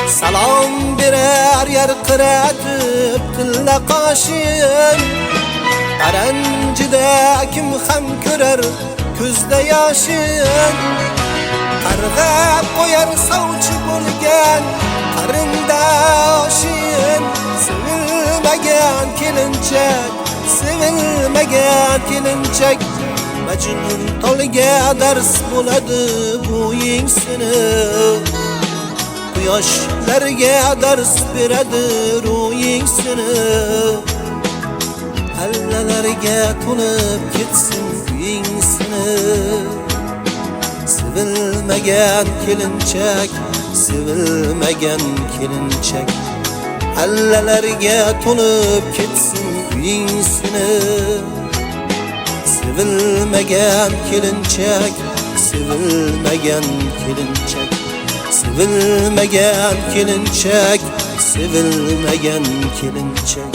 Salom birer yer qiratib tilla qoshin. Qaranjida kim ham ko'rar ko'zda yoshin. Qarg'ab qo'yar sovchi bo'lgan qarindoshim. Sevilmagan kelinchak, sevilmagan kelinchak. Majnun tolga dars bo'ladi bo'ying sinib. Quyoshlarga dars beradi ruhing sinib. Allalarga to'lib ketsin uying sinib. Sevilmagan kelinchak, sevilmagan kelinchak. Allalarga to'lib ketsin uying sinib. Sevilmagan kelinchak, sevilmagan kelinchak. Sevilmagan kelinchak, sevilmagan kelinchak.